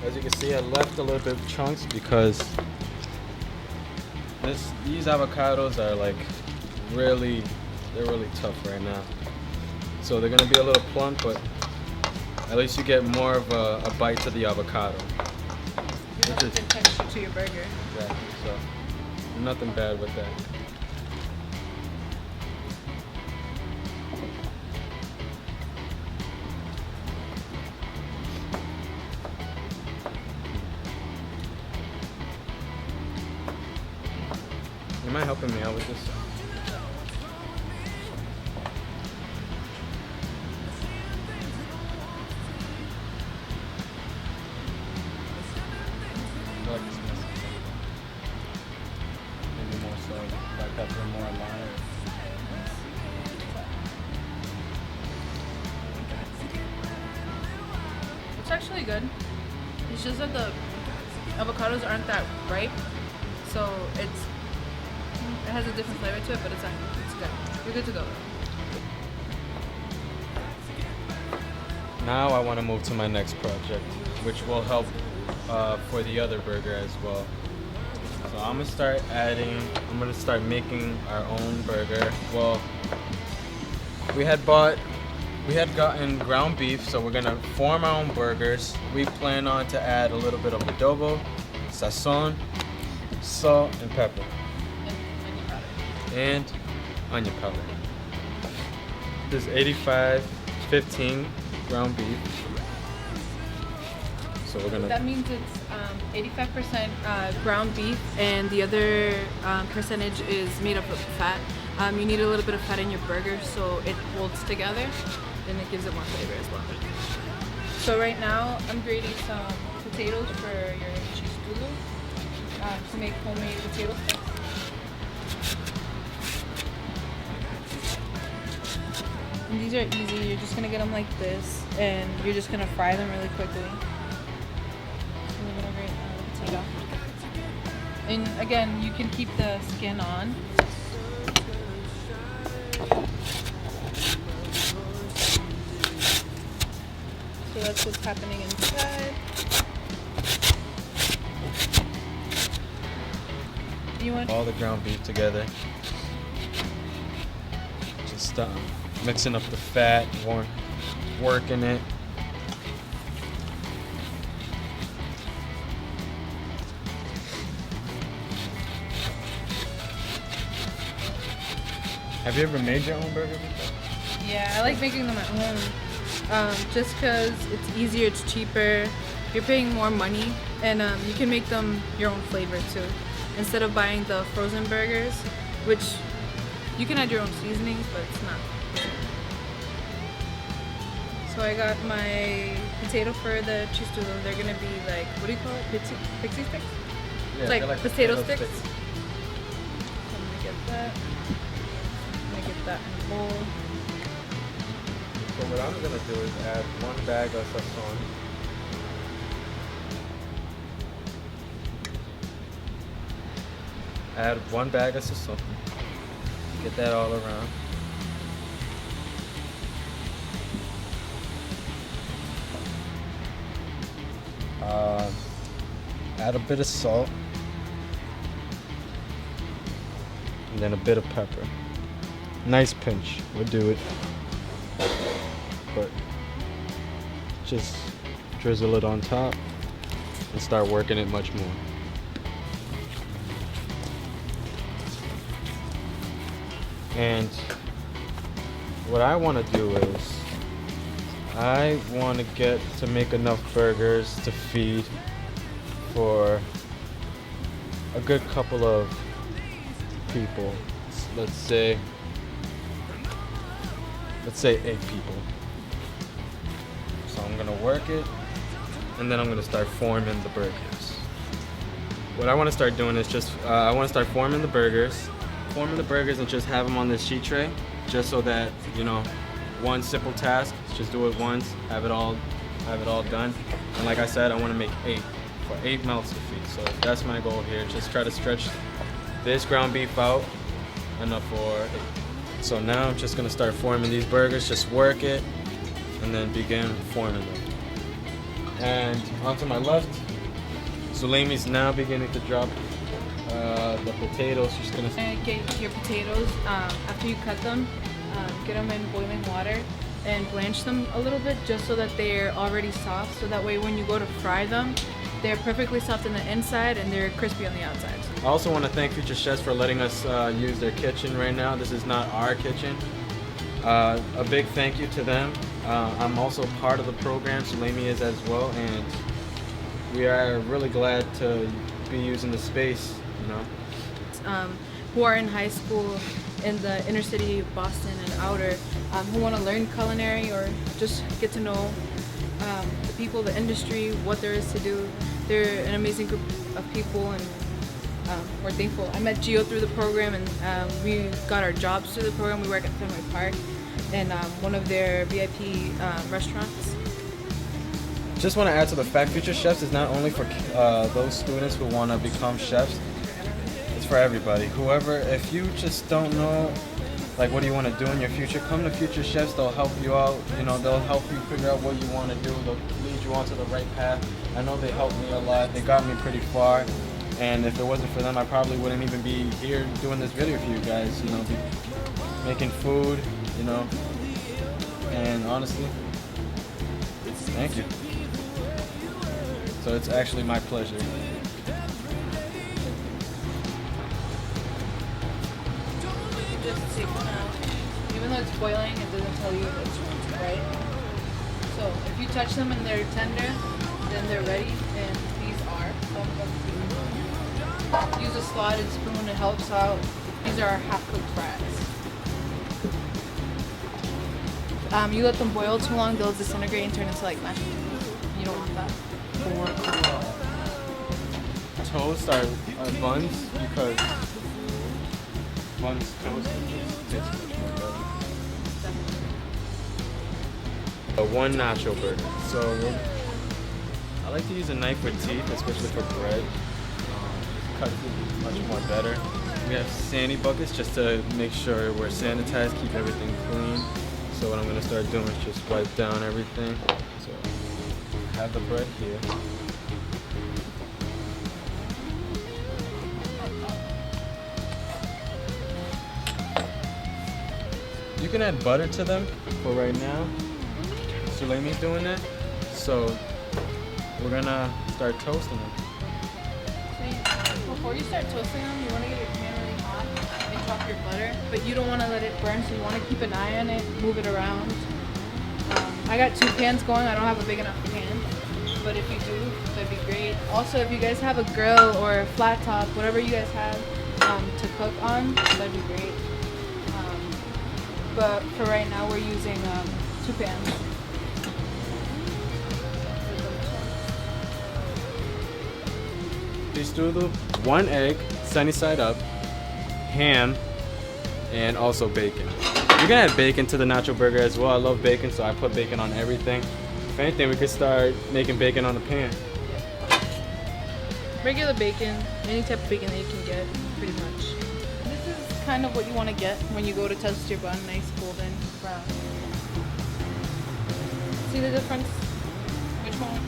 As you can see, I left a little bit of chunks because these avocados are like they're really tough right now. So they're gonna be a little plump, but at least you get more of a bite to the avocado. Which is texture to your burger. Exactly. So nothing bad with that. You mind helping me out with this? I like this messy. Maybe more so, black pepper, more lime. It's actually good. It's just that the avocados aren't that ripe, so it has a different flavor to it, but it's good. You're good to go. Now I want to move to my next project, which will help for the other burger as well. So I'm gonna start making our own burger. Well, we had gotten ground beef, so we're gonna form our own burgers. We plan on to add a little bit of adobo, sazon, salt, and pepper. And onion powder. This is 85-15 ground beef. So we're gonna. That means it's 85% ground beef, and the other percentage is made up of fat. You need a little bit of fat in your burger so it holds together, and it gives it more flavor as well. So right now I'm grating some potatoes for your cheese tudo to make homemade potato sticks. And these are easy. You're just gonna get them like this, and you're just gonna fry them really quickly. So we're gonna grate the potato. And again, you can keep the skin on. So that's what's happening inside. You want all the ground beef together. Just mixing up the fat, working it. Have you ever made your own burger before? Yeah, I like making them at home. Just because it's easier, it's cheaper, you're paying more money, and you can make them your own flavor too. Instead of buying the frozen burgers, which you can add your own seasonings, but it's not. So I got my potato for the cheese tudo. They're gonna be like, what do you call it? Pixie sticks? Yeah, Like they're potato sticks. So I'm gonna get that. I'm gonna get that in a bowl. So what I'm gonna do is add 1 bag of sazon. Add 1 bag of sazon. Get that all around. Add a bit of salt. And then a bit of pepper. Nice pinch would do it. But just drizzle it on top and start working it much more. And what I want to do is I want to get to make enough burgers to feed for a good couple of people. Let's say 8 people. So I'm gonna work it, and then I'm gonna start forming the burgers. What I want to start doing is just I want to start forming the burgers and just have them on this sheet tray, just so that, you know, one simple task, just do it once, have it all done. And like I said, I want to make 8 for 8 mouths to feed. So that's my goal here. Just try to stretch this ground beef out enough for 8. So now I'm just gonna start forming these burgers, just work it, and then begin forming them. And onto my left, Zulemi's now beginning to drop the potatoes. She's gonna get your potatoes after you cut them. Get them in boiling water and blanch them a little bit just so that they're already soft. So that way, when you go to fry them, they're perfectly soft on the inside and they're crispy on the outside. I also want to thank Future Chefs for letting us use their kitchen right now. This is not our kitchen. A big thank you to them. I'm also part of the program, Zulemi is as well, and we are really glad to be using the space, you know. Who are in high school in the inner city of Boston and outer, who want to learn culinary or just get to know the people, the industry, what there is to do. They're an amazing group of people, and we're thankful. I met Gio through the program, and we got our jobs through the program. We work at Fenway Park in one of their VIP restaurants. Just want to add to the fact, Future Chefs is not only for those students who want to become chefs, it's for everybody. Whoever, if you just don't know, like, what do you want to do in your future, come to Future Chefs. They'll help you out. You know, they'll help you figure out what you want to do. They'll lead you onto the right path. I know they helped me a lot. They got me pretty far. And if it wasn't for them, I probably wouldn't even be here doing this video for you guys. You know, making food, you know. And honestly, thank you. So it's actually my pleasure. Just take them out. Even though it's boiling, it doesn't tell you it's right. So if you touch them and they're tender, then they're ready, and these are. Use a slotted spoon, it helps out. These are half-cooked fries. You let them boil too long, they'll disintegrate and turn into like mashed potatoes. You don't want that. Toast are buns, because buns toast just tastes much more better. One nacho burger. So I like to use a knife with teeth, especially for bread. Cuts it much more better. We have sandy buckets just to make sure we're sanitized, keep everything clean. So what I'm gonna start doing is just wipe down everything. So I have the bread here. You can add butter to them for right now. Zulemi's doing that. So we're gonna start toasting them. Before you start toasting them, you want to get your pan really hot and drop your butter, but you don't want to let it burn, so you want to keep an eye on it, move it around. I got 2 pans going. I don't have a big enough pan, but if you do, that'd be great. Also, if you guys have a grill or a flat top, whatever you guys have to cook on, that'd be great. But for right now, we're using 2 pans. Please do the 1 egg, sunny side up, ham, and also bacon. You can add bacon to the nacho burger as well. I love bacon, so I put bacon on everything. If anything, we could start making bacon on the pan. Regular bacon, any type of bacon that you can get, pretty much. This is kind of what you want to get when you go to toast your bun, nice golden brown. See the difference? Which one?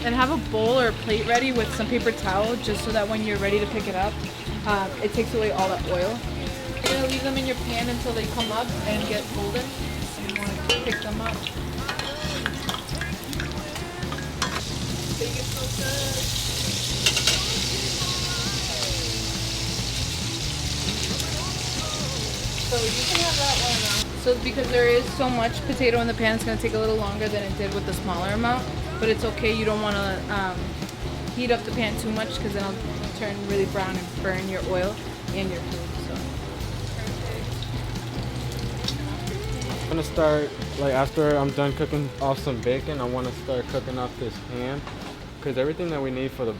And have a bowl or a plate ready with some paper towel, just so that when you're ready to pick it up, it takes away all that oil. You're gonna leave them in your pan until they come up and get golden. And you want to pick them up. Bacon so good. So you can have that one now. So because there is so much potato in the pan, it's going to take a little longer than it did with the smaller amount. But it's okay. You don't want to heat up the pan too much, because then it'll turn really brown and burn your oil and your food. So I'm gonna start, like, after I'm done cooking off some bacon, I want to start cooking off this ham, because everything that we need for the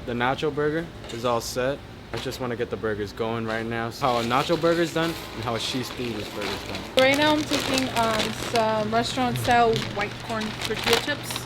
nacho burger is all set. I just want to get the burgers going right now. How a nacho burger is done and how a cheese burger is done. right now I'm taking some restaurant style white corn tortilla chips.